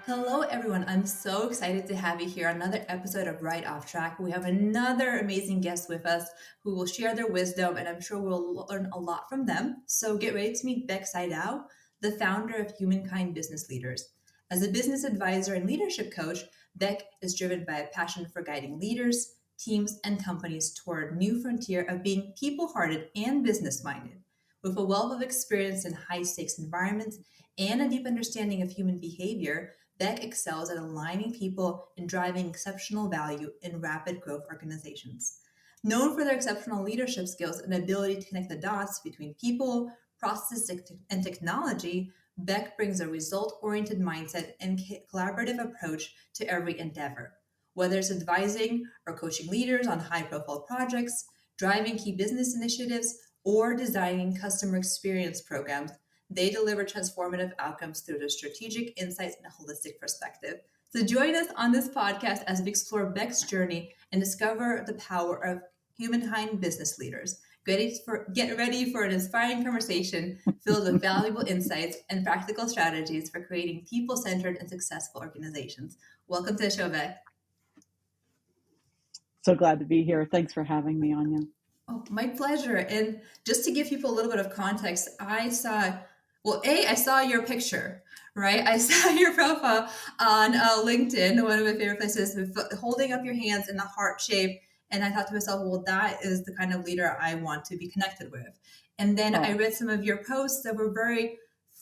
Hello, everyone. I'm so excited to have you here. Another episode of Right Off Track. We have another amazing guest with us who will share their wisdom, and I'm sure we'll learn a lot from them. So get ready to meet Beck Sydow, the founder of HumanKind Business Leaders. As a business advisor and leadership coach, Beck is driven by a passion for guiding leaders, teams, and companies toward a new frontier of being people-hearted and business-minded. With a wealth of experience in high-stakes environments and a deep understanding of human behavior, Beck excels at aligning people and driving exceptional value in rapid growth organizations. Known for their exceptional leadership skills and ability to connect the dots between people, processes, and technology, Beck brings a result oriented mindset and collaborative approach to every endeavor. Whether it's advising or coaching leaders on high profile projects, driving key business initiatives, or designing customer experience programs, they deliver transformative outcomes through their strategic insights and a holistic perspective. So join us on this podcast as we explore Beck's journey and discover the power of humankind business leaders. Get ready for an inspiring conversation filled with valuable insights and practical strategies for creating people-centered and successful organizations. Welcome to the show, Beck. So glad to be here. Thanks for having me, Anya. Oh, my pleasure. And just to give people a little bit of context, I saw your picture, right? I saw your profile on LinkedIn, one of my favorite places, with holding up your hands in a heart shape. And I thought to myself, well, that is the kind of leader I want to be connected with. And then I Oh, read some of your posts that were very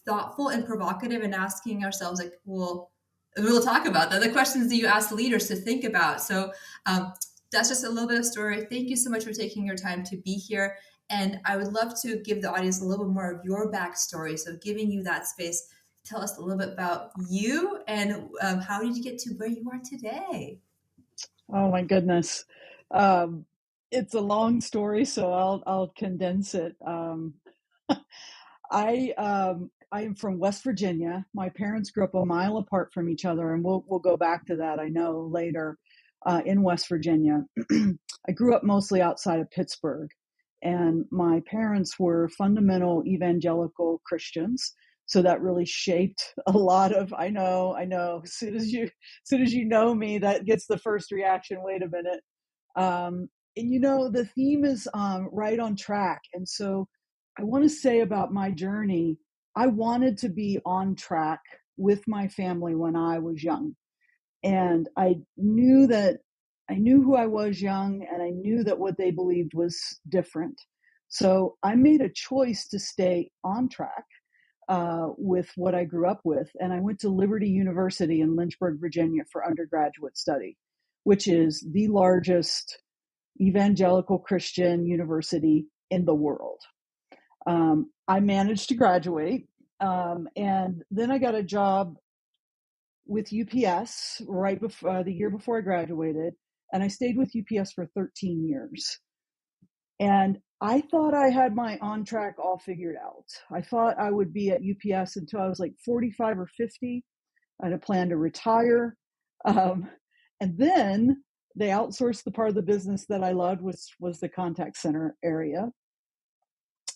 thoughtful and provocative and asking ourselves, like, well, we'll talk about that. The questions that you ask leaders to think about. So, that's just a little bit of story. Thank you so much for taking your time to be here. And I would love to give the audience a little bit more of your backstory. So, giving you that space, tell us a little bit about you and how did you get to where you are today? oh my goodness. Um, it's a long story, so I'll condense it. I am from West Virginia. My parents grew up a mile apart from each other, and we'll go back to that, I know, later, in West Virginia. I grew up mostly outside of Pittsburgh, and my parents were fundamental evangelical Christians. So that really shaped a lot of, I know. As soon as you know me, that gets the first reaction. Wait a minute. And the theme is right on track. And so I want to say about my journey, I wanted to be on track with my family when I was young. And I knew who I was young, and I knew that what they believed was different. So I made a choice to stay on track with what I grew up with. And I went to Liberty University in Lynchburg, Virginia for undergraduate study, which is the largest evangelical Christian university in the world. I managed to graduate, and then I got a job with UPS right before the year before I graduated, and I stayed with UPS for 13 years. And I thought I had my on track all figured out. I thought I would be at UPS until I was like 45 or 50. I had a plan to retire. Um, and then they outsourced the part of the business that I loved, which was the contact center area.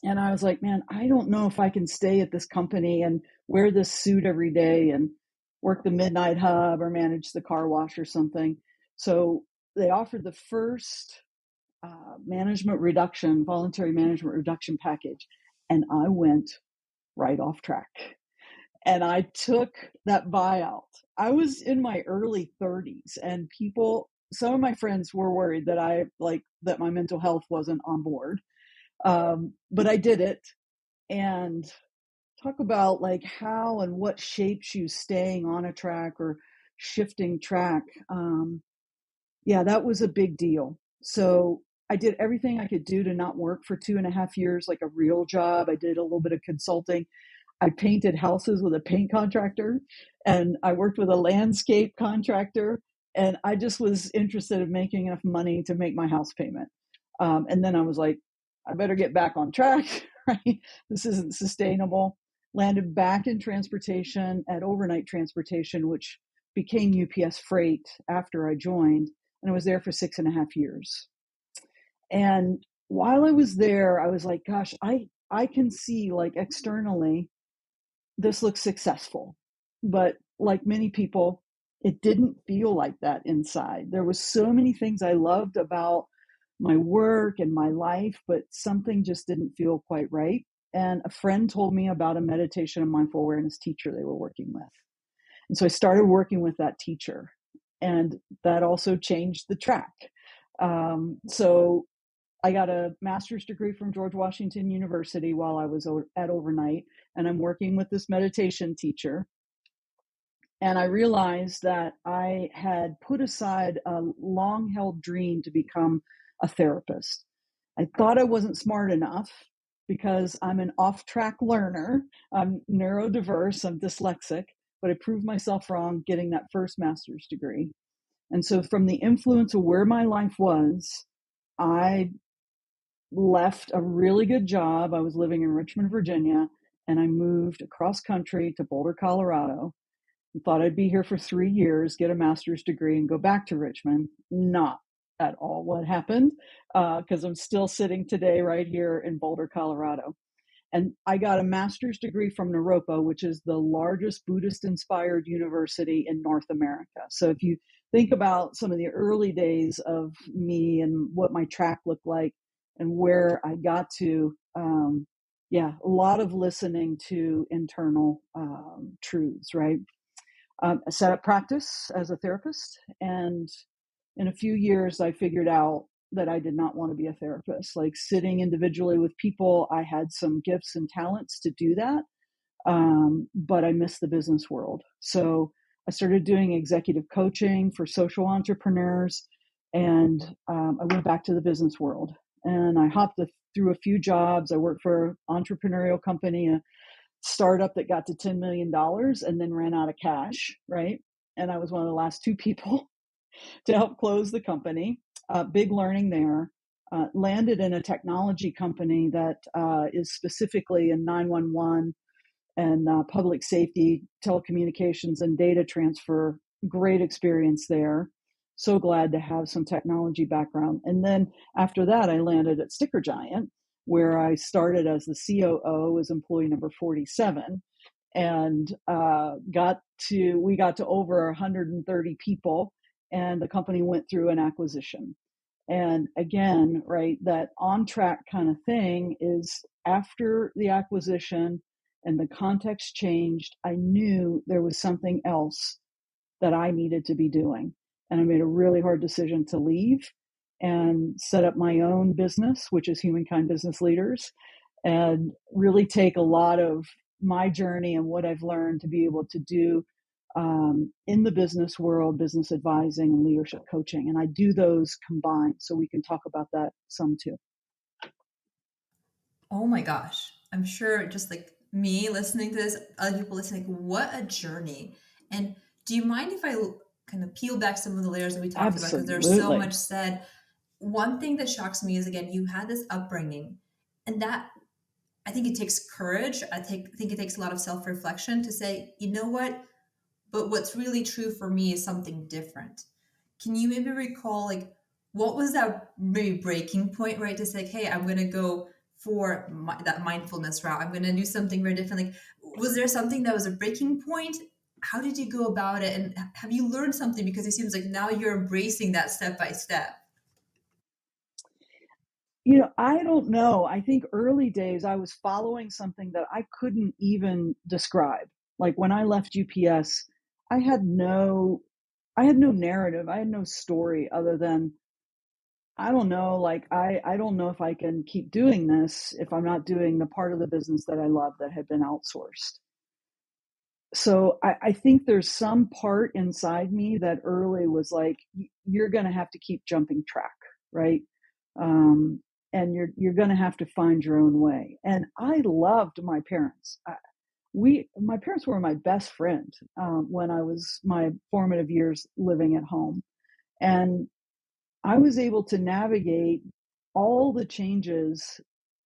And I was like, man, I don't know if I can stay at this company and wear this suit every day and work the midnight hub or manage the car wash or something. So they offered the first voluntary management reduction package. And I went right off track. And I took that buyout. I was in my early 30s, and some of my friends were worried that my mental health wasn't on board. But I did it. And talk about like how and what shapes you staying on a track or shifting track. Yeah, that was a big deal. So I did everything I could do to not work for 2.5 years, like a real job. I did a little bit of consulting. I painted houses with a paint contractor, and I worked with a landscape contractor. And I just was interested in making enough money to make my house payment. And then I was like, I better get back on track, right? This isn't sustainable. Landed back in transportation at overnight transportation, which became UPS Freight after I joined. And I was there for 6.5 years. And while I was there, I was like, gosh, I can see like externally, this looks successful. But like many people, it didn't feel like that inside. There was so many things I loved about my work and my life, but something just didn't feel quite right. And a friend told me about a meditation and mindful awareness teacher they were working with. And so I started working with that teacher, and that also changed the track. So I got a master's degree from George Washington University while I was at overnight, and I'm working with this meditation teacher. And I realized that I had put aside a long held dream to become a therapist. I thought I wasn't smart enough because I'm an off track learner. I'm neurodiverse, I'm dyslexic, but I proved myself wrong getting that first master's degree. And so, from the influence of where my life was, I left a really good job. I was living in Richmond, Virginia, and I moved across country to Boulder, Colorado. I thought I'd be here for 3 years, get a master's degree, and go back to Richmond. Not at all what happened, because I'm still sitting today right here in Boulder, Colorado. And I got a master's degree from Naropa, which is the largest Buddhist inspired university in North America. So if you think about some of the early days of me and what my track looked like and where I got to, yeah, a lot of listening to internal truths, right? I set up practice as a therapist, and in a few years, I figured out that I did not want to be a therapist. Like sitting individually with people, I had some gifts and talents to do that, but I missed the business world. So I started doing executive coaching for social entrepreneurs, and I went back to the business world. And I hopped through a few jobs. I worked for an entrepreneurial company, a startup that got to $10 million and then ran out of cash, right? And I was one of the last two people to help close the company. Big learning there. Landed in a technology company that is specifically in 911 and public safety, telecommunications, and data transfer. Great experience there. So glad to have some technology background. And then after that, I landed at Sticker Giant, where I started as the COO, as employee number 47, and we got to over 130 people, and the company went through an acquisition. And again, right, that on track kind of thing is after the acquisition and the context changed, I knew there was something else that I needed to be doing. And I made a really hard decision to leave and set up my own business, which is HumanKind Business Leaders, and really take a lot of my journey and what I've learned to be able to do in the business world, business advising and leadership coaching. And I do those combined. So we can talk about that some too. Oh my gosh. I'm sure just like me listening to this, other people listening, what a journey. And do you mind if I kind of peel back some of the layers that we talked about? Because there's so Absolutely. much said. One thing that shocks me is again, you had this upbringing, and that I think it takes courage. Think it takes a lot of self reflection to say, you know what? But what's really true for me is something different. Can you maybe recall like what was that maybe breaking point, right? To say, like, hey, I'm gonna go for that mindfulness route. I'm gonna do something very different. Like, was there something that was a breaking point? How did you go about it? And have you learned something? Because it seems like now you're embracing that step by step. I don't know. I think early days I was following something that I couldn't even describe. Like when I left UPS, I had no I had no narrative. I had no story other than I don't know, like I don't know if I can keep doing this if I'm not doing the part of the business that I love that had been outsourced. So I think there's some part inside me that early was like, you're going to have to keep jumping track, right? Um, and you're going to have to find your own way. And I loved my parents. My parents were my best friend when I was my formative years living at home, and I was able to navigate all the changes,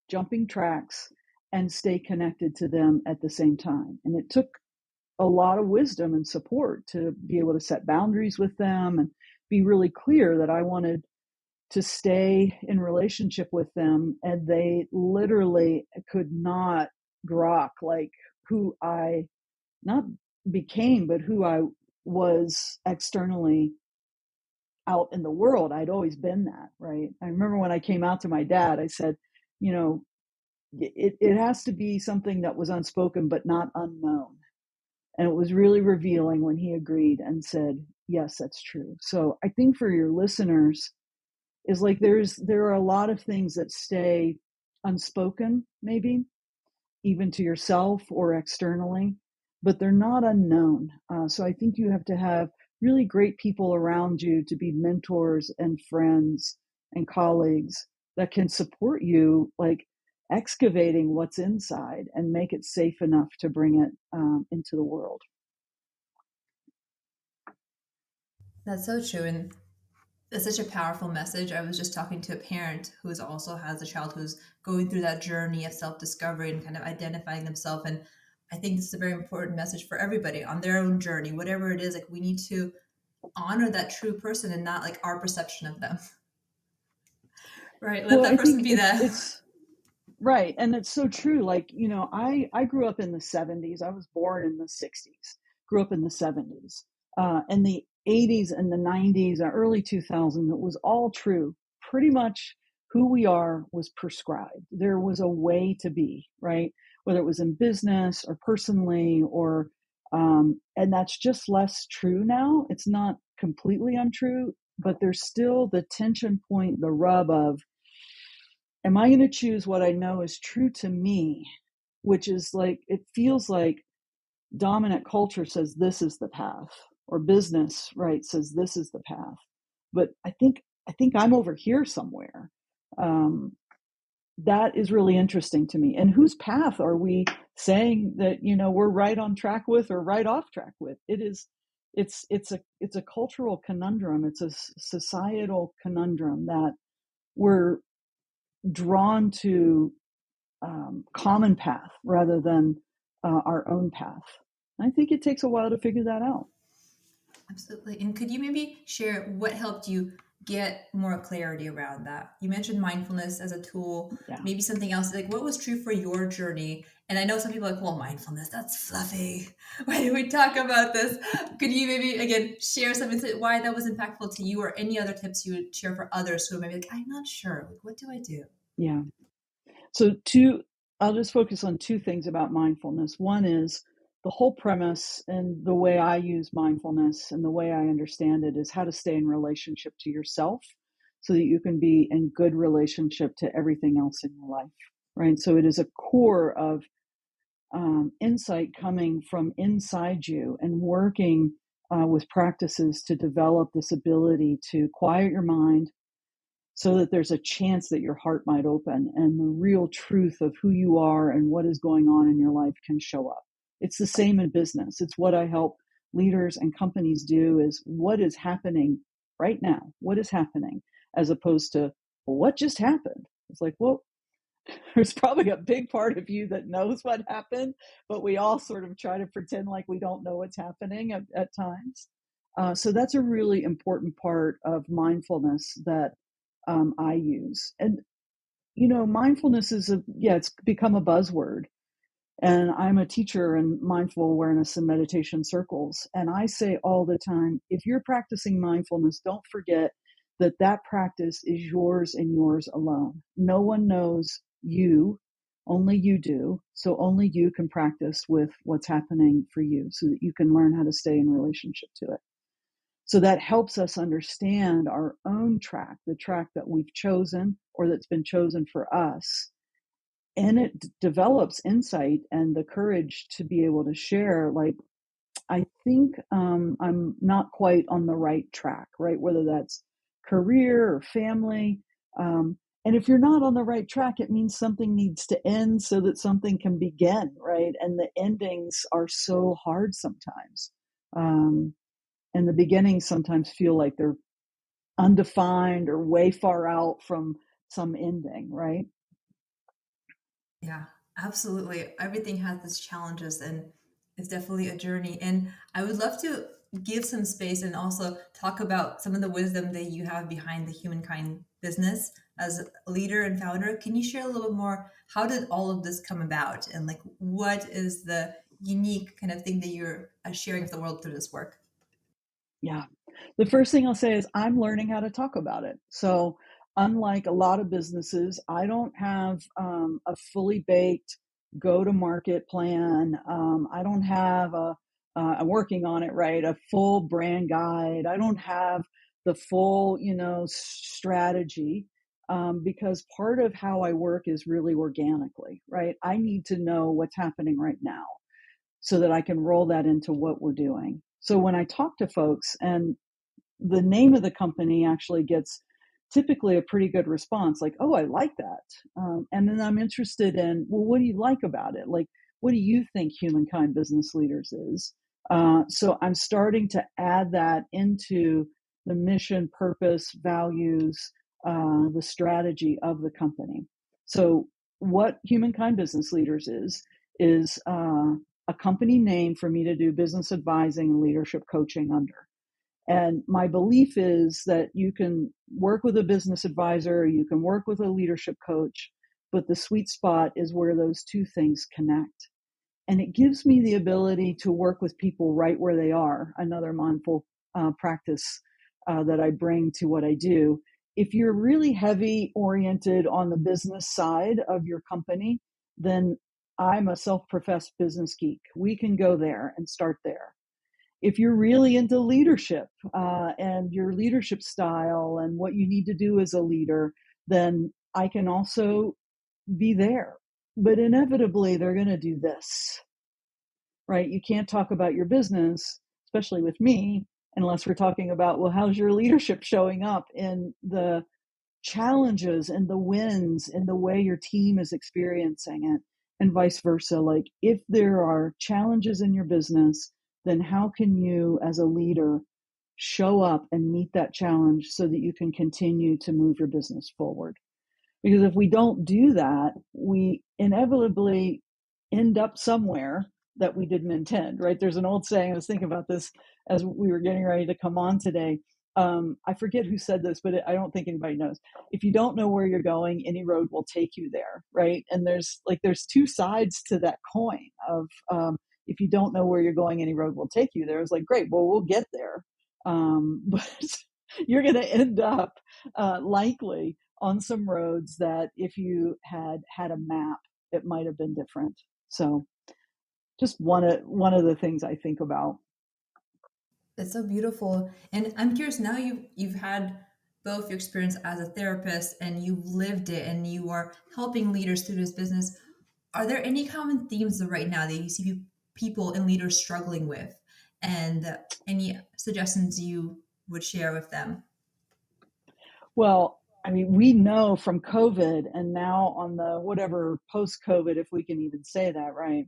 jumping tracks, and stay connected to them at the same time. And it took a lot of wisdom and support to be able to set boundaries with them and be really clear that I wanted to stay in relationship with them. And they literally could not grok like who I not became, but who I was externally out in the world. I'd always been that, right? I remember when I came out to my dad, I said, you know, it has to be something that was unspoken but not unknown. And it was really revealing when he agreed and said, yes, that's true. So I think for your listeners, is like there are a lot of things that stay unspoken, maybe even to yourself or externally, but they're not unknown. So I think you have to have really great people around you to be mentors and friends and colleagues that can support you, like excavating what's inside and make it safe enough to bring it into the world. That's so true. And that's such a powerful message. I was just talking to a parent who's also has a child who's going through that journey of self-discovery and kind of identifying themselves. And I think this is a very important message for everybody on their own journey, whatever it is. Like we need to honor that true person and not like our perception of them. Right. Let Well, that I person think be it's that. it's right, and it's so true. Like, I grew up in the 70s. I was born in the 60s. Grew up in the 70s. In the 80s and the 90s, early 2000s, it was all true. Pretty much who we are was prescribed. There was a way to be, right? Whether it was in business or personally, or and that's just less true now. It's not completely untrue, but there's still the tension point, the rub of, am I going to choose what I know is true to me, which is like, it feels like dominant culture says this is the path, or business, right, says this is the path. But I think I'm over here somewhere. Um, that is really interesting to me. And whose path are we saying that, we're right on track with or right off track with? It's a cultural conundrum. It's a societal conundrum that we're drawn to common path rather than our own path. I think it takes a while to figure that out. Absolutely. And could you maybe share what helped you get more clarity around that? You mentioned mindfulness as a tool, Yeah, maybe something else. Like what was true for your journey? And I know some people are like, well, mindfulness, that's fluffy. Why do we talk about this? Could you maybe, again, share some insight why that was impactful to you or any other tips you would share for others who are maybe like, I'm not sure. Like, what do I do? yeah. So two, I'll just focus on two things about mindfulness. One is the whole premise, and the way I use mindfulness and the way I understand it is how to stay in relationship to yourself so that you can be in good relationship to everything else in your life, right? So it is a core of insight coming from inside you and working with practices to develop this ability to quiet your mind so that there's a chance that your heart might open and the real truth of who you are and what is going on in your life can show up. It's the same in business. It's what I help leaders and companies do, is what is happening right now? What is happening? As opposed to, well, what just happened? It's like, well, there's probably a big part of you that knows what happened, but we all sort of try to pretend like we don't know what's happening at times. So that's a really important part of mindfulness that I use. And, mindfulness it's become a buzzword. And I'm a teacher in mindful awareness and meditation circles. And I say all the time, if you're practicing mindfulness, don't forget that that practice is yours and yours alone. No one knows you, only you do. So only you can practice with what's happening for you so that you can learn how to stay in relationship to it. So that helps us understand our own track, the track that we've chosen or that's been chosen for us, and it develops insight and the courage to be able to share, like, I think I'm not quite on the right track, right? Whether that's career or family. And if you're not on the right track, it means something needs to end so that something can begin, right? And the endings are so hard sometimes. Um, and the beginnings sometimes feel like they're undefined or way far out from some ending, right? Yeah, absolutely. Everything has its challenges and it's definitely a journey. And I would love to give some space and also talk about some of the wisdom that you have behind the Humankind business as a leader and founder. Can you share a little bit more? How did all of this come about? And like, what is the unique kind of thing that you're sharing with the world through this work? Yeah. The first thing I'll say is I'm learning how to talk about it. So, unlike a lot of businesses, I don't have a fully baked go to market plan. I don't have I'm working on it, right? A full brand guide. I don't have the full, strategy because part of how I work is really organically, right? I need to know what's happening right now so that I can roll that into what we're doing. So when I talk to folks, and the name of the company actually gets typically a pretty good response, like, oh, I like that. And then I'm interested in, well, what do you like about it? Like, what do you think Humankind Business Leaders is? So I'm starting to add that into the mission, purpose, values, the strategy of the company. So what Humankind Business Leaders is a company name for me to do business advising and leadership coaching under. And my belief is that you can work with a business advisor, you can work with a leadership coach, but the sweet spot is where those two things connect. And it gives me the ability to work with people right where they are, another mindful practice that I bring to what I do. If you're really heavy oriented on the business side of your company, then I'm a self professed business geek. We can go there and start there. If you're really into leadership and your leadership style and what you need to do as a leader, then I can also be there. But inevitably, they're going to do this, right? You can't talk about your business, especially with me, unless we're talking about, well, how's your leadership showing up in the challenges and the wins and the way your team is experiencing it, and vice versa. Like, if there are challenges in your business, then how can you as a leader show up and meet that challenge so that you can continue to move your business forward? Because if we don't do that, we inevitably end up somewhere that we didn't intend, right? There's an old saying, I was thinking about this as we were getting ready to come on today. I forget who said this, but I don't think anybody knows. If you don't know where you're going, any road will take you there, right? And there's two sides to that coin of if you don't know where you're going, any road will take you there. It's like, great, well, we'll get there. But you're going to end up likely on some roads that if you had had a map, it might have been different. So just one of the things I think about. That's so beautiful. And I'm curious now, you've had both your experience as a therapist and you've lived it and you are helping leaders through this business. Are there any common themes right now that you see people and leaders struggling with, and any suggestions you would share with them? Well, I mean, we know from COVID and now on the whatever post COVID, if we can even say that, right?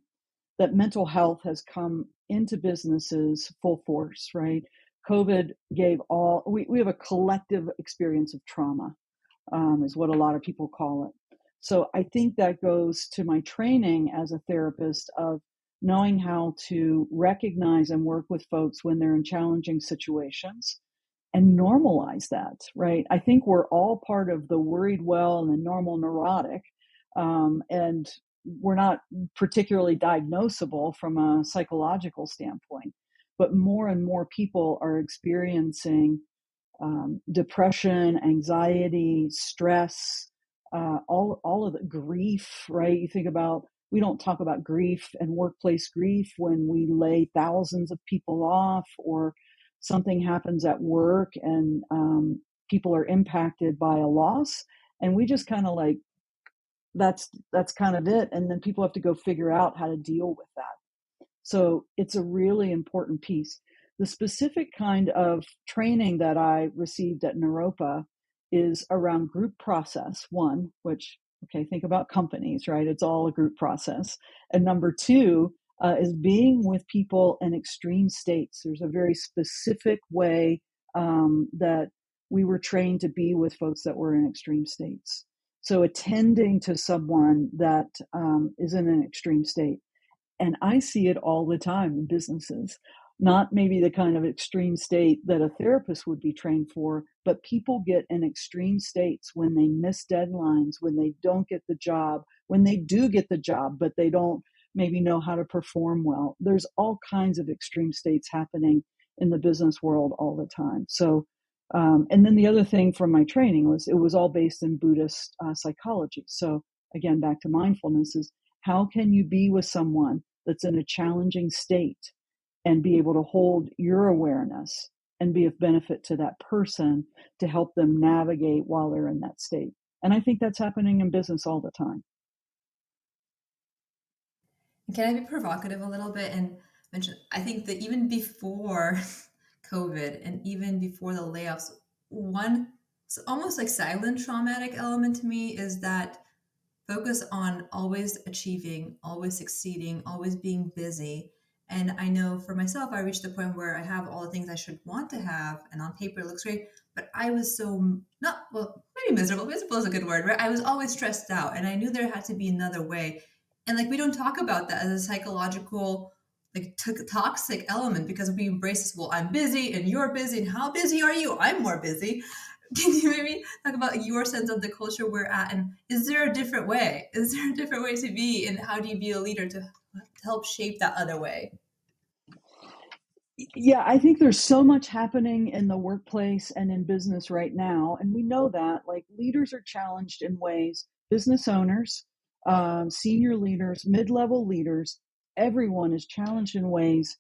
That mental health has come into businesses full force, right? COVID gave we have a collective experience of trauma, is what a lot of people call it. So I think that goes to my training as a therapist of knowing how to recognize and work with folks when they're in challenging situations and normalize that, right? I think we're all part of the worried well and the normal neurotic. And we're not particularly diagnosable from a psychological standpoint, but more and more people are experiencing depression, anxiety, stress, all of the grief, right? You think about, we don't talk about grief and workplace grief when we lay thousands of people off, or something happens at work and people are impacted by a loss, and we just kind of like, that's kind of it, and then people have to go figure out how to deal with that. So it's a really important piece. The specific kind of training that I received at Naropa is around group process, one, which, okay, think about companies, right? It's all a group process. And number two is being with people in extreme states. There's a very specific way that we were trained to be with folks that were in extreme states. So attending to someone that is in an extreme state, and I see it all the time in businesses, not maybe the kind of extreme state that a therapist would be trained for, but people get in extreme states when they miss deadlines, when they don't get the job, when they do get the job, but they don't maybe know how to perform well. There's all kinds of extreme states happening in the business world all the time. So, and then the other thing from my training was it was all based in Buddhist psychology. So again, back to mindfulness is how can you be with someone that's in a challenging state and be able to hold your awareness and be of benefit to that person to help them navigate while they're in that state. And I think that's happening in business all the time. Can I be provocative a little bit and mention? I think that even before COVID and even before the layoffs, one almost like silent traumatic element to me is that focus on always achieving, always succeeding, always being busy. And I know for myself, I reached the point where I have all the things I should want to have, and on paper it looks great. But I was so not well, maybe miserable. Miserable is a good word, right? I was always stressed out, and I knew there had to be another way. And like we don't talk about that as a psychological like toxic element because we embrace this. Well, I'm busy, and you're busy, and how busy are you? I'm more busy. Can you maybe talk about your sense of the culture we're at, and is there a different way? Is there a different way to be, and how do you be a leader to help shape that other way? Yeah, I think there's so much happening in the workplace and in business right now. And we know that like leaders are challenged in ways, business owners, senior leaders, mid level leaders, everyone is challenged in ways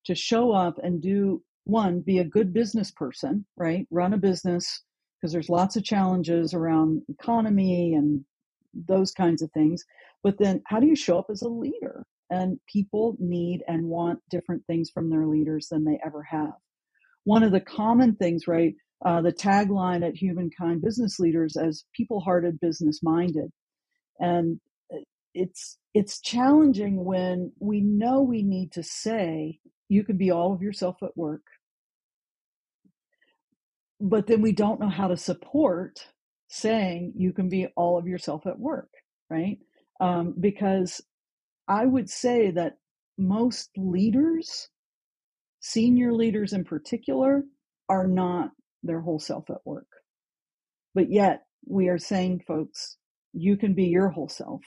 to show up and do one, be a good business person, right? Run a business because there's lots of challenges around economy and those kinds of things. But then how do you show up as a leader? And people need and want different things from their leaders than they ever have. One of the common things, right? The tagline at HumanKind business leaders as people-hearted, business-minded, and it's challenging when we know we need to say you can be all of yourself at work, but then we don't know how to support saying you can be all of yourself at work, right? Because I would say that most leaders, senior leaders in particular, are not their whole self at work. But yet we are saying, folks, you can be your whole self.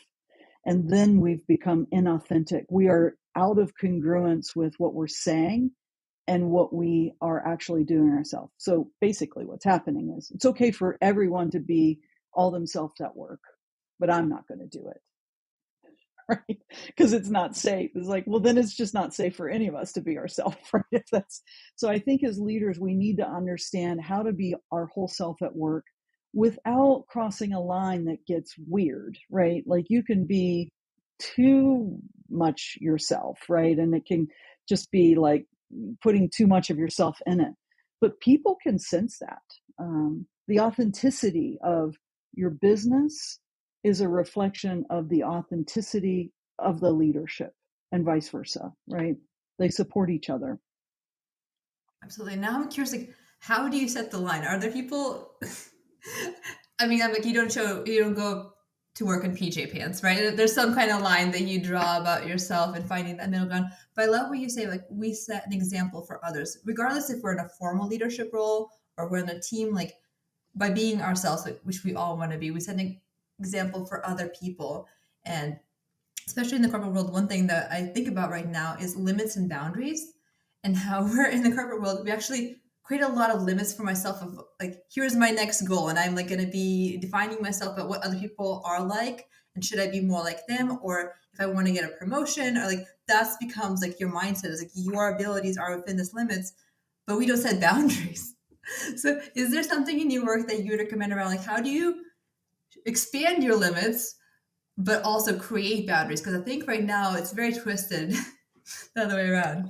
And then we've become inauthentic. We are out of congruence with what we're saying and what we are actually doing ourselves. So basically what's happening is it's okay for everyone to be all themselves at work, but I'm not going to do it. Right? Because it's not safe. It's like, well, then it's just not safe for any of us to be ourselves, right? If that's so. I think as leaders, we need to understand how to be our whole self at work without crossing a line that gets weird, right? Like you can be too much yourself, right? And it can just be like putting too much of yourself in it. But people can sense that. The authenticity of your business is a reflection of the authenticity of the leadership and vice versa, right? They support each other. Absolutely. Now I'm curious, like, how do you set the line? Are there people? I mean, I'm like, you don't go to work in PJ pants, right? There's some kind of line that you draw about yourself and finding that middle ground. But I love what you say, like, we set an example for others, regardless if we're in a formal leadership role or we're in a team, like, by being ourselves, which we all want to be, we set an example for other people. And especially in the corporate world, one thing that I think about right now is limits and boundaries, and how we're in the corporate world. We actually create a lot of limits for myself of like, here's my next goal. And I'm like going to be defining myself at what other people are like. And should I be more like them? Or if I want to get a promotion, or like that becomes like your mindset is like your abilities are within this limits, but we don't set boundaries. So is there something in your work that you would recommend around like how do you expand your limits but also create boundaries? Because I think right now it's very twisted the other way around.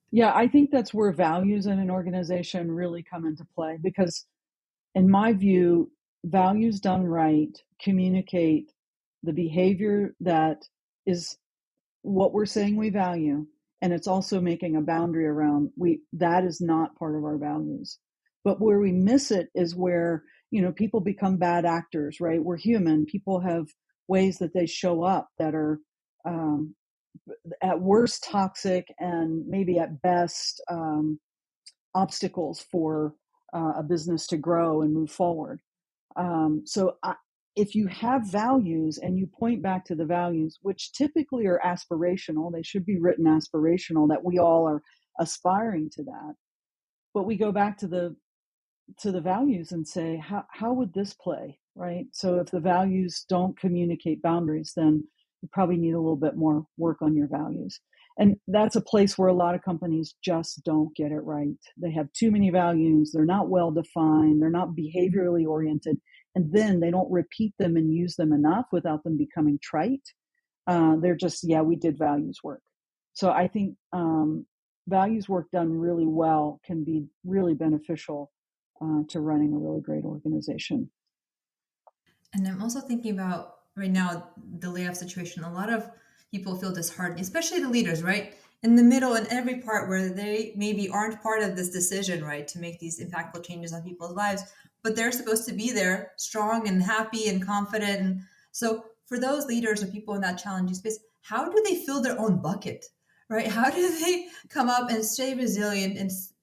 Yeah, I think that's where values in an organization really come into play because, in my view, values done right communicate the behavior that is what we're saying we value, and it's also making a boundary around we that is not part of our values. But where we miss it is where people become bad actors, right? We're human. People have ways that they show up that are um, at worst toxic and maybe at best obstacles for a business to grow and move forward. So if you have values and you point back to the values, which typically are aspirational, they should be written aspirational, that we all are aspiring to that. But we go back to the values and say, how would this play, right? So if the values don't communicate boundaries, then you probably need a little bit more work on your values. And that's a place where a lot of companies just don't get it right. They have too many values. They're not well defined. They're not behaviorally oriented. And then they don't repeat them and use them enough without them becoming trite. They're just, yeah, we did values work. So I think values work done really well can be really beneficial to running a really great organization. And I'm also thinking about right now the layoff situation. A lot of people feel disheartened, especially the leaders, right? In the middle and every part where they maybe aren't part of this decision, right, to make these impactful changes on people's lives, but they're supposed to be there, strong and happy and confident. And so, for those leaders or people in that challenging space, how do they fill their own bucket, right? How do they come up and stay resilient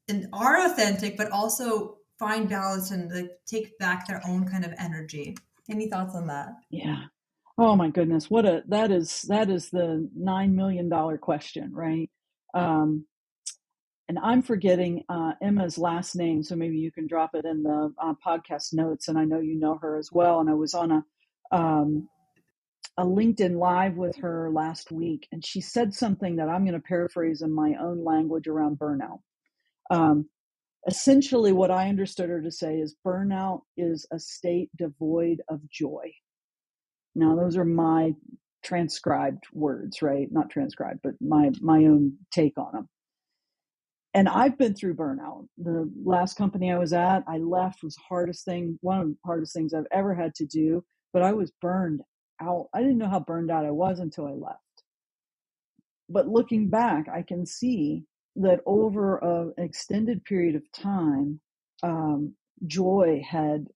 and are authentic, but also find balance and like take back their own kind of energy? Any thoughts on that? Yeah. Oh my goodness, that is the $9 million question, right? Um, and I'm forgetting Emma's last name, so maybe you can drop it in the podcast notes. And I know you know her as well. And I was on a LinkedIn Live with her last week, and she said something that I'm going to paraphrase in my own language around burnout. Um, Essentially, what I understood her to say is burnout is a state devoid of joy. Now, those are my transcribed words, right? Not transcribed, but my own take on them. And I've been through burnout. The last company I was at, I left, was hardest thing, one of the hardest things I've ever had to do, but I was burned out. I didn't know how burned out I was until I left. But looking back, I can see that over an extended period of time, joy had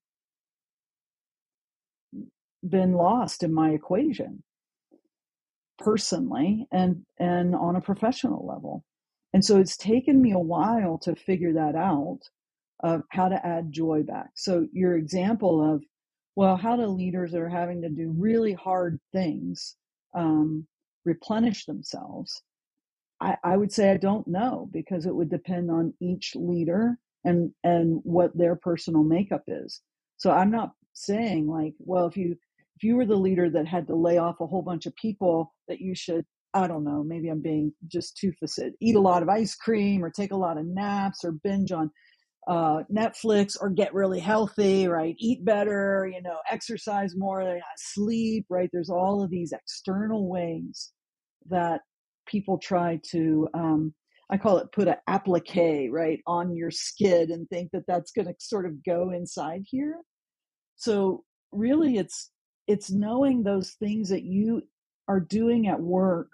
been lost in my equation, personally and on a professional level. And so it's taken me a while to figure that out, of how to add joy back. So your example of, well, how do leaders that are having to do really hard things replenish themselves? I would say I don't know, because it would depend on each leader and what their personal makeup is. So I'm not saying like, well, if you were the leader that had to lay off a whole bunch of people, that you should, I don't know, maybe I'm being just too facetious, eat a lot of ice cream or take a lot of naps or binge on Netflix or get really healthy, right? Eat better, exercise more, sleep, right? There's all of these external ways that people try to, I call it put an applique, right, on your skid and think that that's going to sort of go inside here. So really it's knowing those things that you are doing at work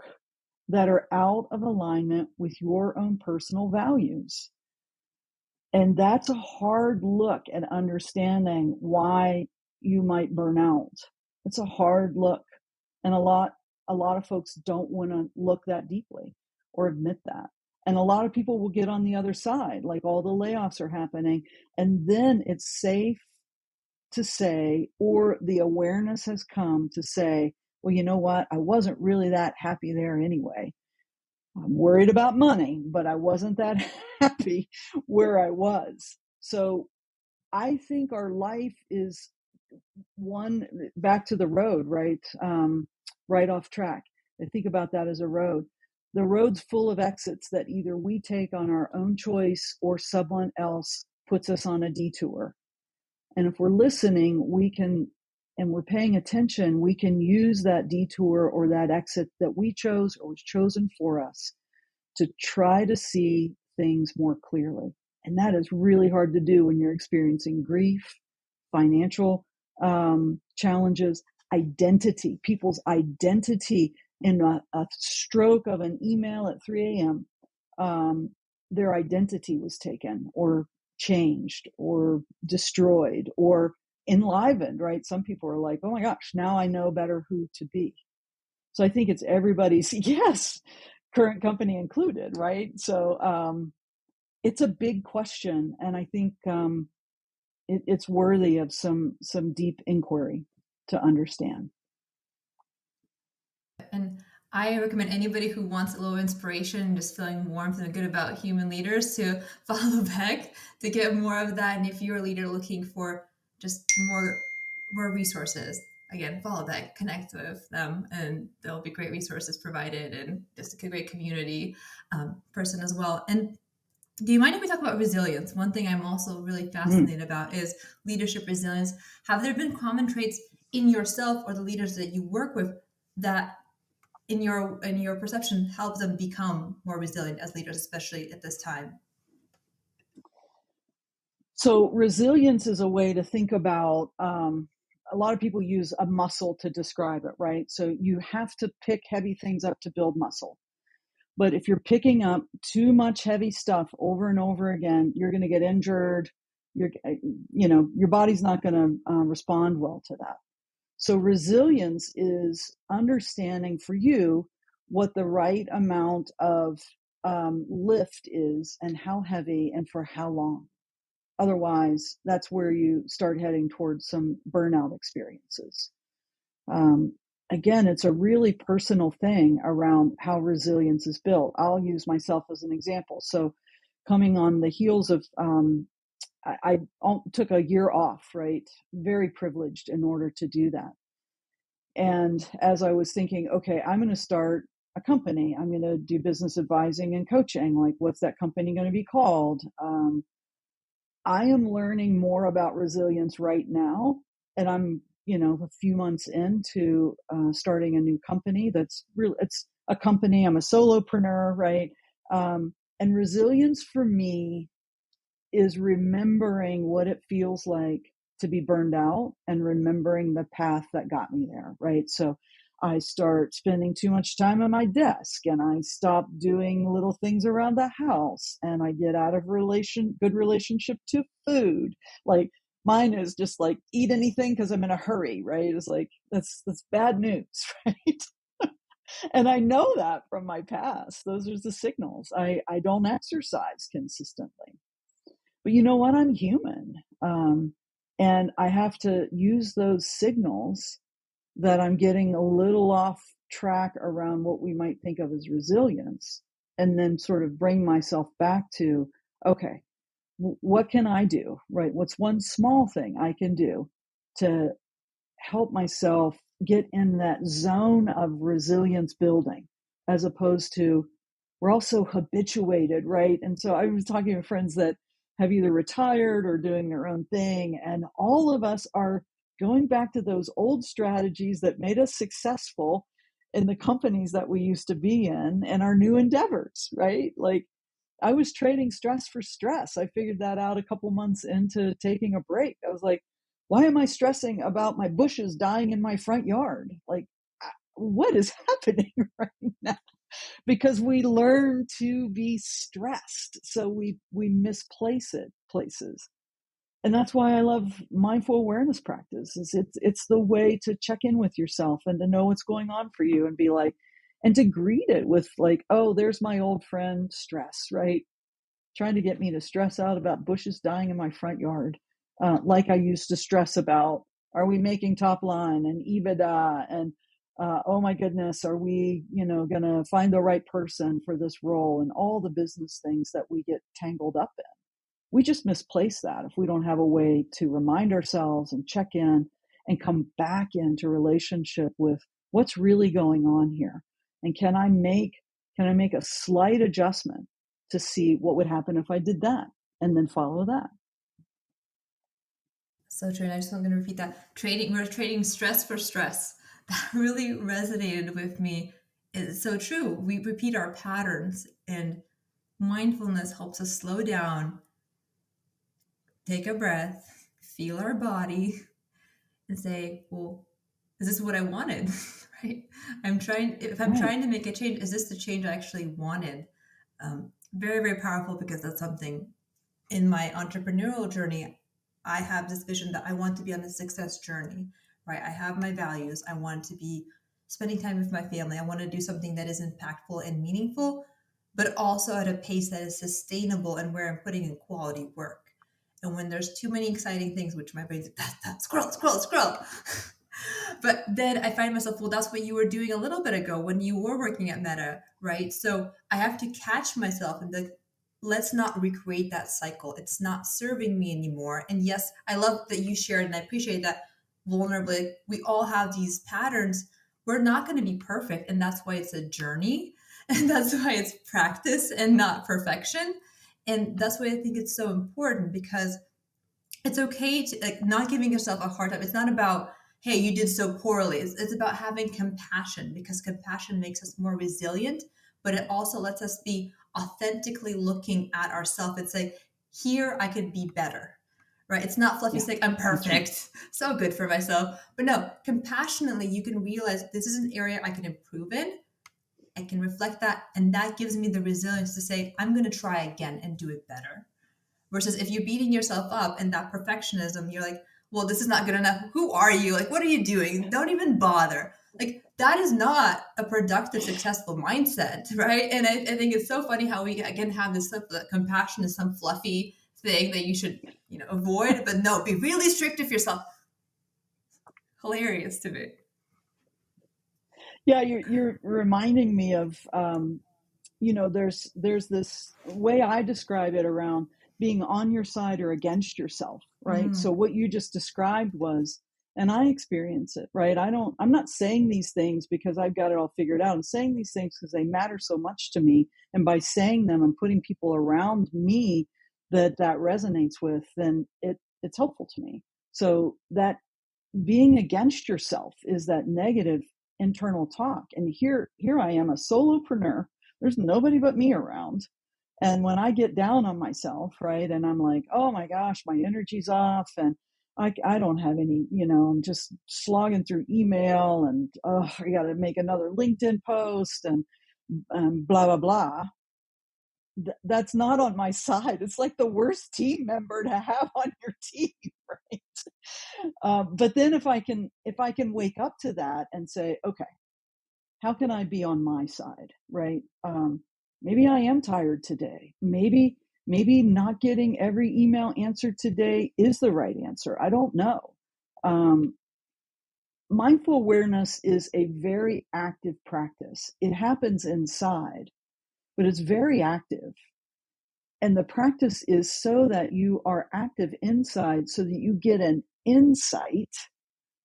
that are out of alignment with your own personal values. And that's a hard look at understanding why you might burn out. It's a hard look. And a lot of folks don't want to look that deeply or admit that. And a lot of people will get on the other side, like all the layoffs are happening. And then it's safe to say, or the awareness has come to say, well, you know what? I wasn't really that happy there anyway. I'm worried about money, but I wasn't that happy where I was. So I think our life is one, back to the road, right? Right off track. I think about that as a road. The road's full of exits that either we take on our own choice or someone else puts us on a detour. And if we're listening, we can, and we're paying attention, we can use that detour or that exit that we chose or was chosen for us to try to see things more clearly. And that is really hard to do when you're experiencing grief, financial challenges, identity, people's identity in a stroke of an email at 3 a.m. Their identity was taken or changed or destroyed or enlivened, right? Some people are like, oh my gosh, now I know better who to be. So I think it's everybody's, yes, current company included, right? So it's a big question, and I think it's worthy of some deep inquiry. to understand. And I recommend anybody who wants a little inspiration and just feeling warm, feeling good about human leaders to follow Beck to get more of that. And if you're a leader looking for just more resources, again, follow Beck, connect with them, and there'll be great resources provided and just a great community person as well. And do you mind if we talk about resilience? One thing I'm also really Mm. fascinated about is leadership resilience. Have there been common traits in yourself or the leaders that you work with that in your perception help them become more resilient as leaders, especially at this time? So resilience is a way to think about. A lot of people use a muscle to describe it, right? So you have to pick heavy things up to build muscle. But if you're picking up too much heavy stuff over and over again, you're going to get injured. Your body's not going to respond well to that. So resilience is understanding for you what the right amount of lift is and how heavy and for how long. Otherwise, that's where you start heading towards some burnout experiences. Um, Again, it's a really personal thing around how resilience is built. I'll use myself as an example. So, coming on the heels of, I took a year off, right? Very privileged in order to do that. And as I was thinking, okay, I'm going to start a company. I'm going to do business advising and coaching. Like, what's that company going to be called? I am learning more about resilience right now, and I'm, a few months into starting a new company. That's real. It's a company. I'm a solopreneur, right? And resilience for me is remembering what it feels like to be burned out and remembering the path that got me there, right? So I start spending too much time on my desk and I stop doing little things around the house and I get out of good relationship to food. Like mine is just like eat anything because I'm in a hurry, right? It's like that's bad news, right? And I know that from my past. Those are the signals. I don't exercise consistently. But you know what? I'm human. And I have to use those signals that I'm getting a little off track around what we might think of as resilience, and then sort of bring myself back to, okay, what can I do, right? What's one small thing I can do to help myself get in that zone of resilience building, as opposed to we're all so habituated, right? And so I was talking to friends that have either retired or doing their own thing, and all of us are going back to those old strategies that made us successful in the companies that we used to be in and our new endeavors, right? Like I was trading stress for stress. I figured that out a couple months into taking a break. I was like, why am I stressing about my bushes dying in my front yard? Like, what is happening right now? Because we learn to be stressed. So we misplace it places. And that's why I love mindful awareness practice. It's the way to check in with yourself and to know what's going on for you and be like, and to greet it with like, oh, there's my old friend stress, right? Trying to get me to stress out about bushes dying in my front yard, like I used to stress about, are we making top line and EBITDA and oh my goodness, are we, going to find the right person for this role and all the business things that we get tangled up in. We just misplace that if we don't have a way to remind ourselves and check in and come back into relationship with what's really going on here. And can I make a slight adjustment to see what would happen if I did that and then follow that? So true. And I just want to repeat that. We're trading stress for stress. That really resonated with me. It's so true. We repeat our patterns, and mindfulness helps us slow down, take a breath, feel our body, and say, well, is this what I wanted? Right? If I'm Right. trying to make a change, is this the change I actually wanted? Very, very powerful because that's something in my entrepreneurial journey. I have this vision that I want to be on the success journey, right? I have my values. I want to be spending time with my family. I want to do something that is impactful and meaningful, but also at a pace that is sustainable and where I'm putting in quality work. And when there's too many exciting things, which my brain's like, that, squirrel, squirrel, squirrel. But then I find myself, well, that's what you were doing a little bit ago when you were working at Meta, right? So I have to catch myself and be like, let's not recreate that cycle. It's not serving me anymore. And yes, I love that you shared, and I appreciate that vulnerably. We all have these patterns. We're not going to be perfect. And that's why it's a journey. And that's why it's practice and not perfection. And that's why I think it's so important, because it's okay to, like, not giving yourself a hard time. It's not about, hey, you did so poorly. It's about having compassion, because compassion makes us more resilient, but it also lets us be authentically looking at ourselves and say, here I could be better, right? It's not fluffy Yeah, saying I'm that's right. perfect, so good for myself. But no, compassionately, you can realize this is an area I can improve in. I can reflect that, and that gives me the resilience to say, I'm going to try again and do it better. Versus if you're beating yourself up and that perfectionism, you're like, well, this is not good enough. Who are you? Like, what are you doing? Don't even bother. Like, that is not a productive, successful mindset, right? And I think it's so funny how we, again, have this stuff that compassion is some fluffy thing that you should, avoid. But no, be really strict with yourself. Hilarious to me. Yeah, you're reminding me of there's this way I describe it around being on your side or against yourself, right? So Mm. what you just described was, and I experience it, right? I'm not saying these things because I've got it all figured out. I'm saying these things because they matter so much to me. And by saying them and putting people around me that resonates with, then it's helpful to me. So that being against yourself is that negative internal talk. And here I am, a solopreneur. There's nobody but me around. And when I get down on myself, right, and I'm like, oh my gosh, my energy's off, and I don't have any, I'm just slogging through email, and I got to make another LinkedIn post, and blah blah blah. That's not on my side. It's like the worst team member to have on your team, right? But then if I can wake up to that and say, okay, how can I be on my side, right? Maybe I am tired today. Maybe not getting every email answered today is the right answer. I don't know. Um, Mindful awareness is a very active practice. It happens inside, but it's very active. And the practice is so that you are active inside so that you get an insight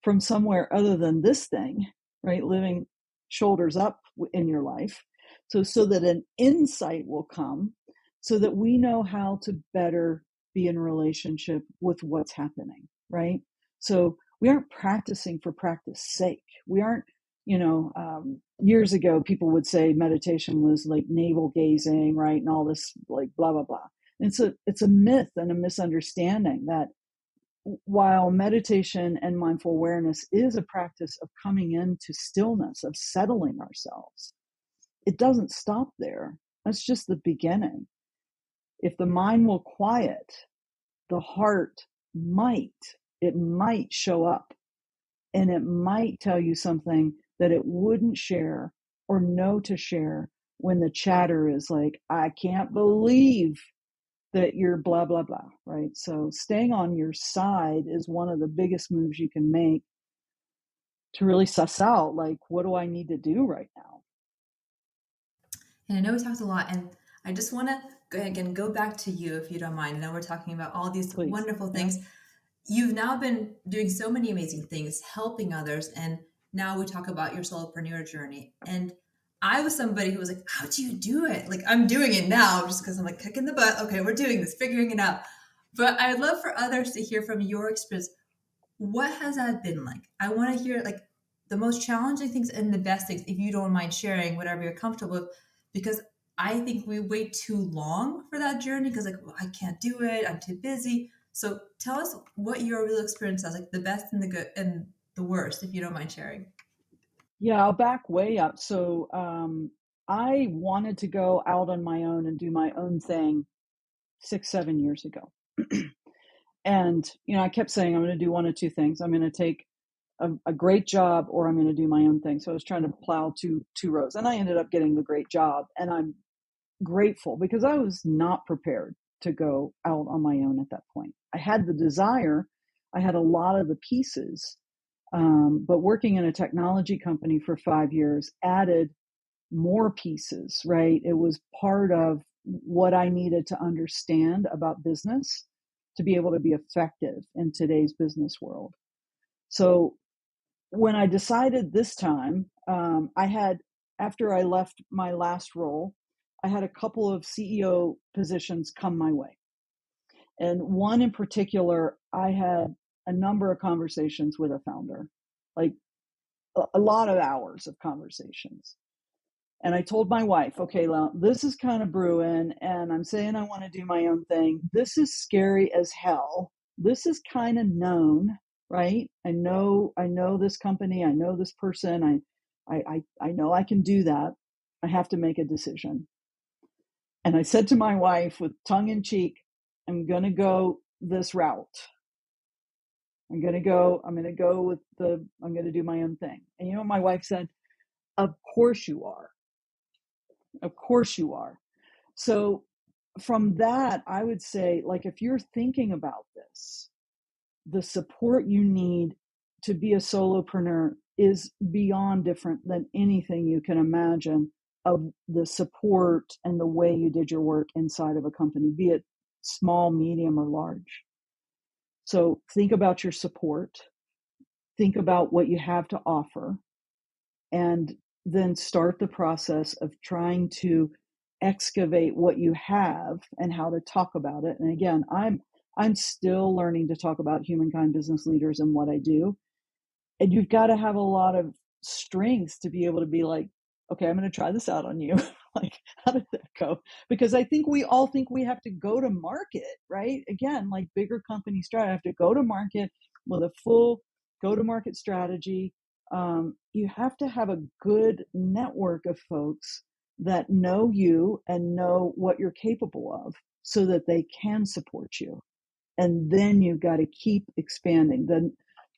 from somewhere other than this thing, right? Living shoulders up in your life. So that an insight will come so that we know how to better be in relationship with what's happening, right? So we aren't practicing for practice sake. We aren't, years ago, people would say meditation was like navel gazing, right? And all this like blah, blah, blah. And it's a myth and a misunderstanding that while meditation and mindful awareness is a practice of coming into stillness, of settling ourselves, it doesn't stop there. That's just the beginning. If the mind will quiet, the heart might, it might show up, and it might tell you something that it wouldn't share or know to share when the chatter is like, I can't believe that you're blah, blah, blah, right? So staying on your side is one of the biggest moves you can make to really suss out, like, what do I need to do right now? And I know we talked a lot, and I just want to go back to you, if you don't mind. I know we're talking about all these Please. wonderful Yeah. things. You've now been doing so many amazing things, helping others, and now we talk about your solopreneur journey. And I was somebody who was like, how do you do it? Like, I'm doing it now just because I'm like kicking the butt. Okay, we're doing this, figuring it out. But I'd love for others to hear from your experience. What has that been like? I want to hear, like, the most challenging things and the best things, if you don't mind sharing whatever you're comfortable with, because I think we wait too long for that journey because, like, well, I can't do it, I'm too busy. So tell us what your real experience was, like the best and the good and the worst, if you don't mind sharing. Yeah, I'll back way up. So I wanted to go out on my own and do my own thing 6, 7 years ago. And, I kept saying, I'm going to do one of two things. I'm going to take a great job or I'm going to do my own thing. So I was trying to plow two rows, and I ended up getting the great job. And I'm grateful because I was not prepared to go out on my own at that point. I had the desire, I had a lot of the pieces, But working in a technology company for 5 years added more pieces, right? It was part of what I needed to understand about business to be able to be effective in today's business world. So when I decided this time, after I left my last role, I had a couple of CEO positions come my way. And one in particular, I had a number of conversations with a founder, like a lot of hours of conversations. And I told my wife, okay, well, this is kind of brewing, and I'm saying I want to do my own thing. This is scary as hell. This is kind of known, right? I know this company. I know this person. I know I can do that. I have to make a decision. And I said to my wife with tongue in cheek, I'm going to go this route. I'm going to do my own thing. And you know what my wife said? Of course you are. Of course you are. So from that, I would say, like, if you're thinking about this, the support you need to be a solopreneur is beyond different than anything you can imagine of the support and the way you did your work inside of a company, be it small, medium, or large. So think about your support, think about what you have to offer, and then start the process of trying to excavate what you have and how to talk about it. And again, I'm still learning to talk about HumanKind business leaders and what I do. And you've got to have a lot of strengths to be able to be like, okay, I'm going to try this out on you. Like, how did that go? Because I think we all think we have to go to market, right? Again, like bigger companies try to have to go to market with a full go to market strategy. You have to have a good network of folks that know you and know what you're capable of so that they can support you. And then you've got to keep expanding.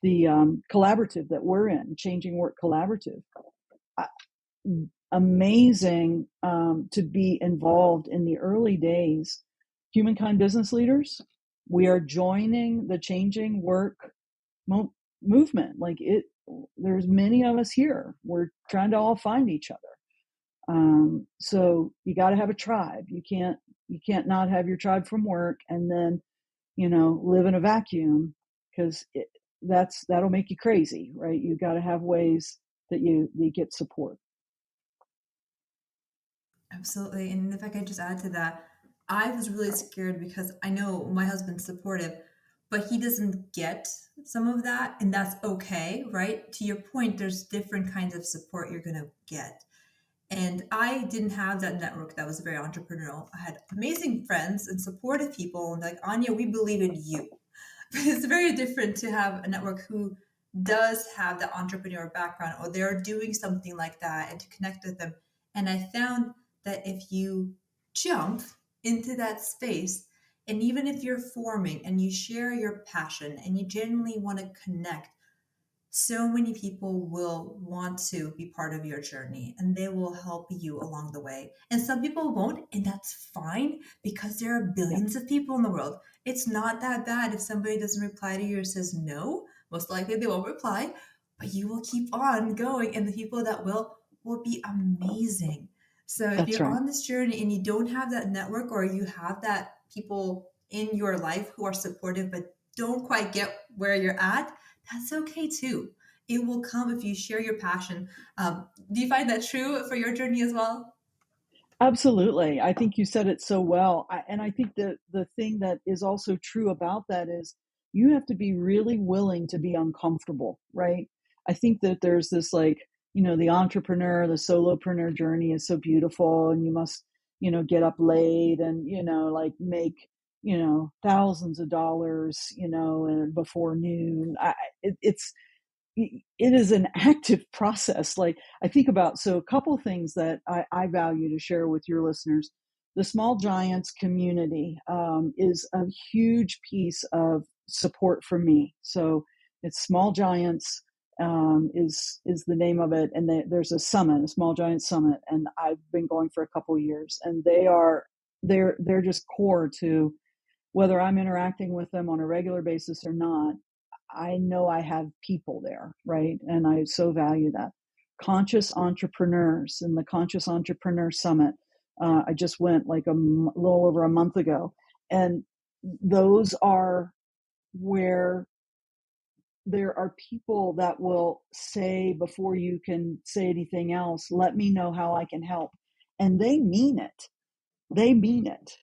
The collaborative that we're in, Changing Work Collaborative, amazing to be involved in the early days. HumanKind business leaders, we are joining the Changing Work movement. Like it, there's many of us here. We're trying to all find each other. So you got to have a tribe. You can't not have your tribe from work and then live in a vacuum, because that'll make you crazy, right? You got to have ways that you get support. Absolutely. And if I could just add to that, I was really scared because I know my husband's supportive, but he doesn't get some of that. And that's okay, right? To your point, there's different kinds of support you're going to get. And I didn't have that network that was very entrepreneurial. I had amazing friends and supportive people. And like, Anya, we believe in you. But it's very different to have a network who does have the entrepreneur background or they're doing something like that and to connect with them. And I found that if you jump into that space, and even if you're forming and you share your passion and you genuinely want to connect, so many people will want to be part of your journey and they will help you along the way. And some people won't, and that's fine because there are Yeah, billions of people in the world. It's not that bad if somebody doesn't reply to you or says no. Most likely they won't reply, but you will keep on going, and the people that will be amazing. So if that's you're right. on this journey and you don't have that network or you have that people in your life who are supportive but don't quite get where you're at, that's okay too. It will come if you share your passion. Do you find that true for your journey as well? Absolutely. I think you said it so well. And I think the thing that is also true about that is you have to be really willing to be uncomfortable, right? I think that there's this, like, the entrepreneur, the solopreneur journey is so beautiful, and you must, get up late and, like make, thousands of dollars, and before noon. It is an active process. Like, I think about, so a couple things that I value to share with your listeners. The Small Giants community is a huge piece of support for me. So it's Small Giants is the name of it, and there's a summit, a Small Giants summit, and I've been going for a couple years, and they're just core to whether I'm interacting with them on a regular basis or not. I know I have people there, right? And I so value that. Conscious entrepreneurs in the Conscious Entrepreneur Summit. I just went like little over a month ago. And those are where there are people that will say before you can say anything else, let me know how I can help. And they mean it. They mean it.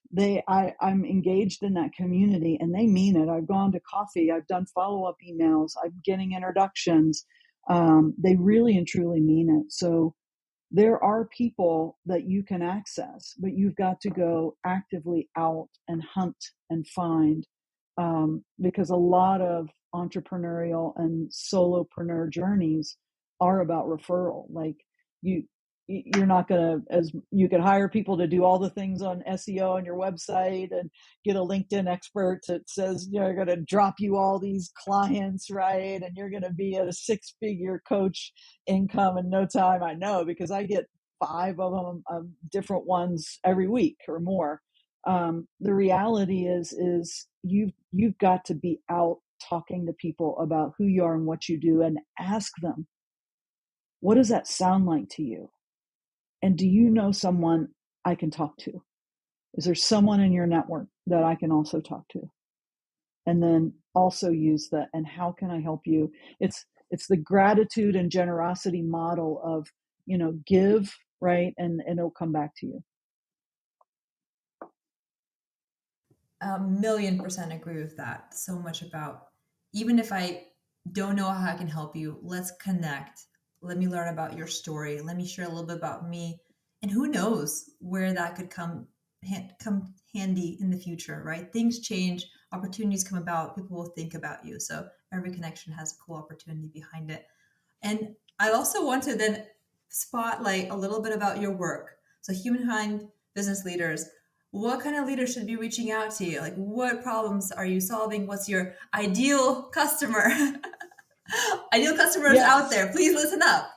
I'm engaged in that community and they mean it. I've gone to coffee. I've done follow-up emails. I'm getting introductions. They really and truly mean it. So there are people that you can access, but you've got to go actively out and hunt and find, because a lot of entrepreneurial and solopreneur journeys are about referral. Like you, you're not going to, as you could hire people to do all the things on SEO on your website and get a LinkedIn expert that says, you know, you're going to drop you all these clients, right? And you're going to be at a 6-figure coach income in no time. I know, because I get 5 of them, different ones every week or more. The reality is you've got to be out talking to people about who you are and what you do, and ask them, what does that sound like to you? And do you know someone I can talk to? Is there someone in your network that I can also talk to? And then also use the, and how can I help you? It's the gratitude and generosity model of, you know, give, right? And it'll come back to you. 1,000,000% agree with that. So much about, even if I don't know how I can help you, let's connect. Let me learn about your story. Let me share a little bit about me. And who knows where that could come handy in the future, right? Things change, opportunities come about, people will think about you. So every connection has a cool opportunity behind it. And I also want to then spotlight a little bit about your work. So, HumanKind business leaders, what kind of leaders should be reaching out to you? Like, what problems are you solving? What's your ideal customer? Ideal customers out Yes, there, please listen up.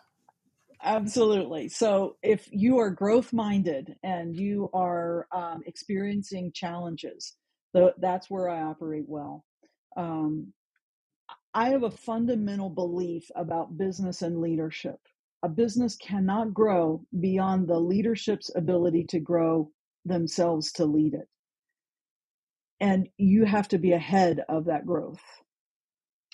absolutely. So if you are growth minded and you are experiencing challenges, that's where I operate well. Um, I have a fundamental belief about business and leadership. A business cannot grow beyond the leadership's ability to grow themselves to lead it. And you have to be ahead of that growth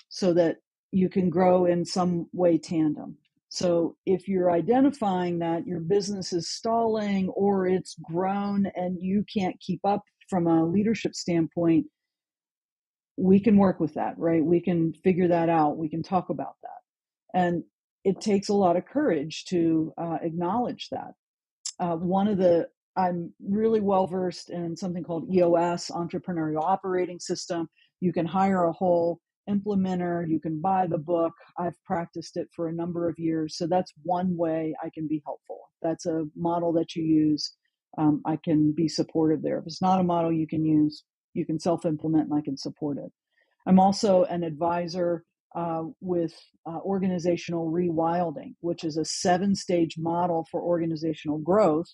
so that you can grow in some way tandem. So if you're identifying that your business is stalling or it's grown and you can't keep up from a leadership standpoint, we can work with that, right? We can figure that out. We can talk about that. And it takes a lot of courage to acknowledge that. I'm really well versed in something called EOS, Entrepreneurial Operating System. You can hire a whole implementer, you can buy the book. I've practiced it for a number of years. So that's one way I can be helpful. That's a model that you use. I can be supportive there. If it's not a model you can use, you can self implement and I can support it. I'm also an advisor with organizational rewilding, which is a 7-stage model for organizational growth.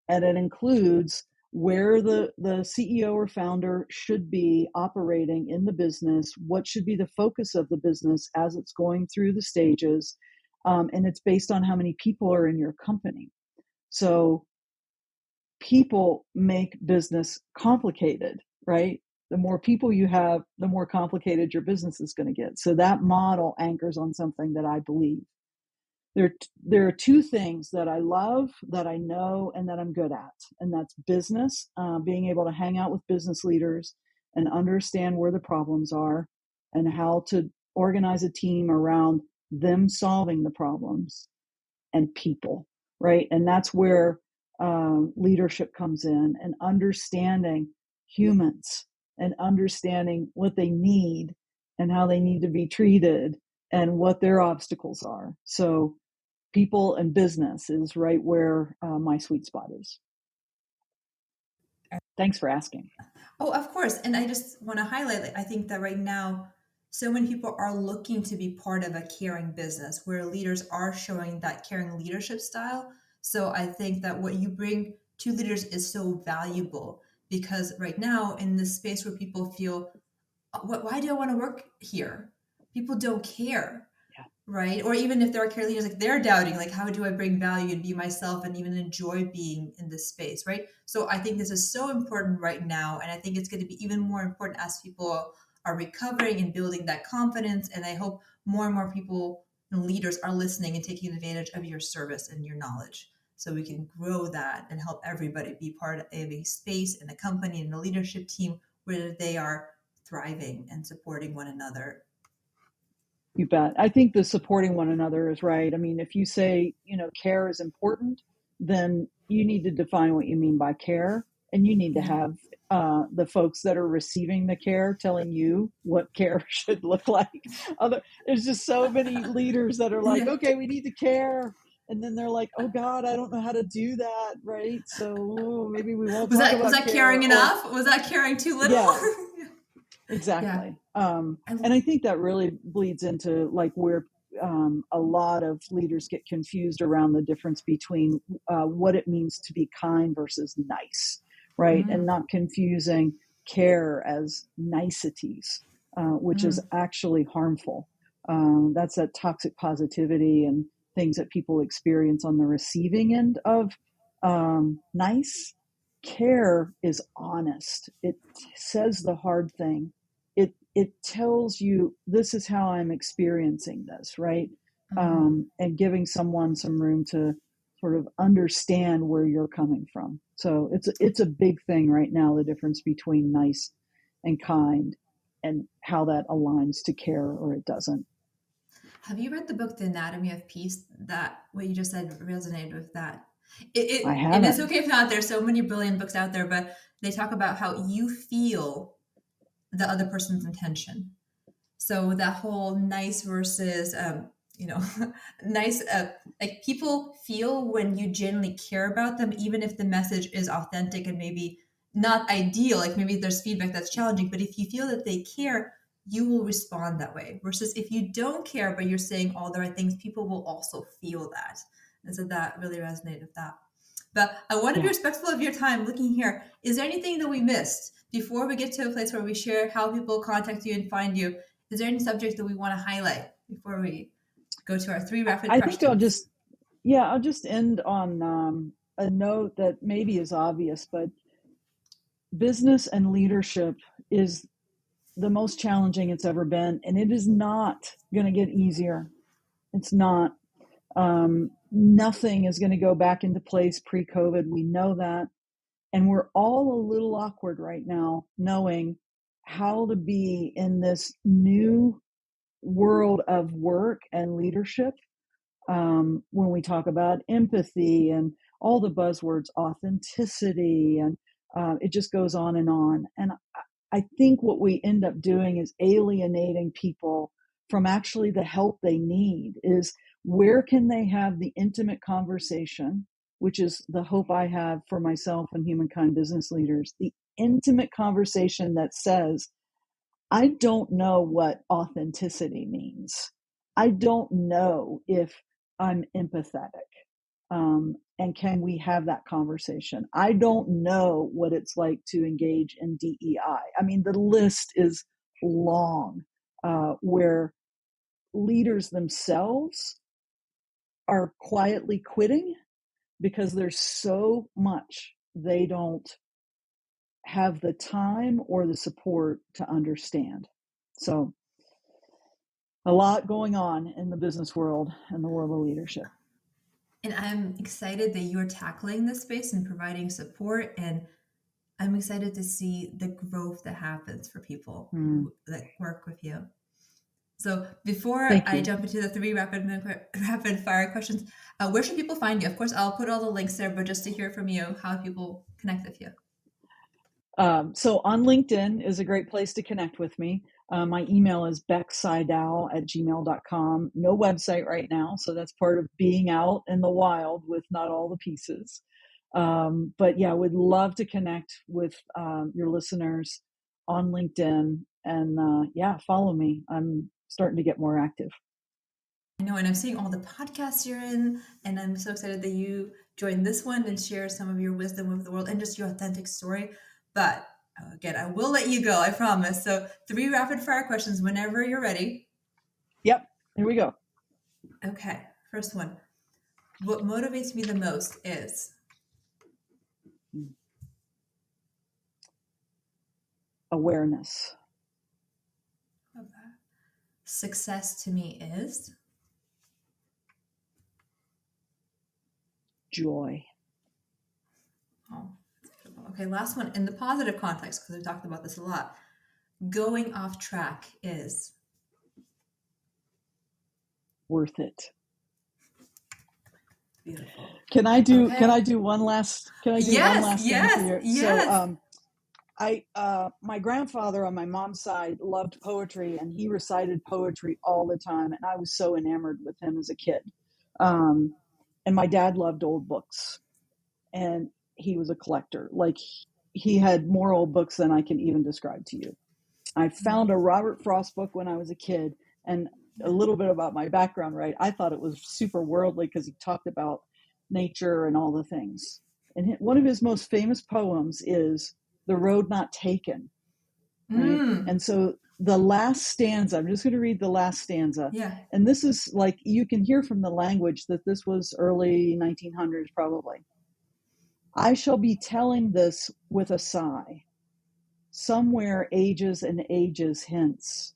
And it includes where the CEO or founder should be operating in the business, what should be the focus of the business as it's going through the stages. And it's based on how many people are in your company. So people make business complicated, right? The more people you have, the more complicated your business is going to get. So that model anchors on something that I believe. There are 2 things that I love, that I know, and that I'm good at, and that's business, being able to hang out with business leaders and understand where the problems are and how to organize a team around them solving the problems, and people, right? And that's where leadership comes in, and understanding humans and understanding what they need and how they need to be treated and what their obstacles are. So people and business is right where my sweet spot is. Thanks for asking. Oh, of course. And I just want to highlight, like, I think that right now, so many people are looking to be part of a caring business where leaders are showing that caring leadership style. So I think that what you bring to leaders is so valuable because right now, in this space where people feel, why do I want to work here? people don't care, Yeah. right? Or even if there are care leaders, like they're doubting, like, how do I bring value and be myself and even enjoy being in this space, right? So I think this is so important right now. And I think it's going to be even more important as people are recovering and building that confidence. And I hope more and more people and leaders are listening and taking advantage of your service and your knowledge. So we can grow that and help everybody be part of a space and a company and a leadership team where they are thriving and supporting one another. You bet. I think the supporting one another is right. I mean, if you say, care is important, then you need to define what you mean by care. And you need to Yeah. have the folks that are receiving the care telling you what care should look like. There's just so many leaders that are like, Yeah. okay, we need to care. And then they're like, oh God, I don't know how to do that. Right. So maybe we won't Was talk that was about that caring care. Or, enough? Was that caring too little? yeah, Yeah. exactly. I, And I think that really bleeds into like where a lot of leaders get confused around the difference between what it means to be kind versus nice, right? And mm, not confusing care as niceties, which is mm, actually harmful. That's that toxic positivity and things that people experience on the receiving end of nice. Care is honest. It says the hard thing. It tells you this is how I'm experiencing this, right? mm. And giving someone some room to sort of understand where you're coming from. So it's a big thing right now, the difference between nice and kind and how that aligns to care or it doesn't. Have you read the book The Anatomy of Peace? That what you just said resonated with that. I And it's haven't. okay if not. There's so many brilliant books out there, but they talk about how you feel the other person's intention. So that whole nice versus, nice, like people feel when you genuinely care about them, even if the message is authentic and maybe not ideal, like maybe there's feedback that's challenging, but if you feel that they care, you will respond that way. Versus if you don't care, but you're saying all the right things, people will also feel that. And so that really resonated with that. But I want to be Yeah. respectful of your time looking here. Is there anything that we missed before we get to a place where we share how people contact you and find you? Is there any subject that we want to highlight before we go to our three rapid I think questions? I'll just end on a note that maybe is obvious, but business and leadership is the most challenging it's ever been, and it is not going to get easier. It's not. Nothing is going to go back into place pre-COVID. We know that. And we're all a little awkward right now, knowing how to be in this new world of work and leadership. When we talk about empathy and all the buzzwords, authenticity, and it just goes on and on. And I think what we end up doing is alienating people from actually the help they need. Is where can they have the intimate conversation, which is the hope I have for myself and HumanKind business leaders, the intimate conversation that says, I don't know what authenticity means. I don't know if I'm empathetic. And can we have that conversation? I don't know what it's like to engage in DEI. I mean, the list is long, where leaders themselves are quietly quitting because there's so much they don't have the time or the support to understand. So, a lot going on in the business world and the world of leadership. And I'm excited that you're tackling this space and providing support. And I'm excited to see the growth that happens for people that work with you. So before Thank I you. jump into the three rapid fire questions, where should people find you? Of course, I'll put all the links there, but just to hear from you, how people connect with you. So on LinkedIn is a great place to connect with me. My email is becksydow@gmail.com. No website right now, so that's part of being out in the wild with not all the pieces. But yeah, would love to connect with your listeners on LinkedIn, and yeah, follow me. I'm starting to get more active. I know, and I'm seeing all the podcasts you're in, and I'm so excited that you joined this one and share some of your wisdom with the world and just your authentic story. But again, I will let you go, I promise. So, three rapid fire questions whenever you're ready. Here we go. Okay, first one. What motivates me the most is Awareness. success to me is Joy. oh, okay. Last one in the positive context because we talked about this a lot. Going off track is Worth it. beautiful. Can I do Okay. one last one Yes, last thing for yes, you? yes. So my grandfather on my mom's side loved poetry, and he recited poetry all the time, and I was so enamored with him as a kid. And my dad loved old books, and he was a collector. Like, he had more old books than I can even describe to you. I found a Robert Frost book when I was a kid, and a little bit about my background, right? I thought it was super worldly because he talked about nature and all the things. And one of his most famous poems is The Road Not Taken, right? Mm, And so the last stanza, I'm just going to read the last stanza. yeah. And this is like, you can hear from the language that this was early 1900s probably. I shall be telling this with a sigh. Somewhere ages and ages hence,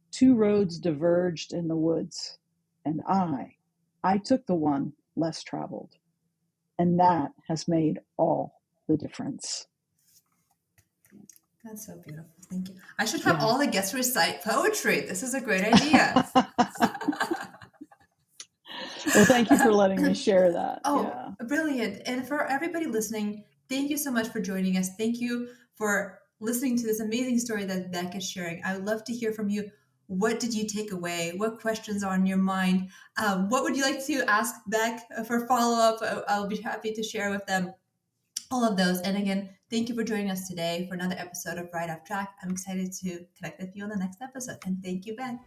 two roads diverged in the woods, and I took the one less traveled, and that has made all the difference. That's so beautiful. Thank you. I should have Yeah. all the guests recite poetry. This is a great idea. Well, thank you for letting me share that. Oh, Yeah. brilliant. And for everybody listening, thank you so much for joining us. Thank you for listening to this amazing story that Beck is sharing. I would love to hear from you. What did you take away? What questions are on your mind? What would you like to ask Beck for follow up? I'll be happy to share with them all of those. And again, thank you for joining us today for another episode of Right Off Track. I'm excited to connect with you on the next episode. And thank you, Beck.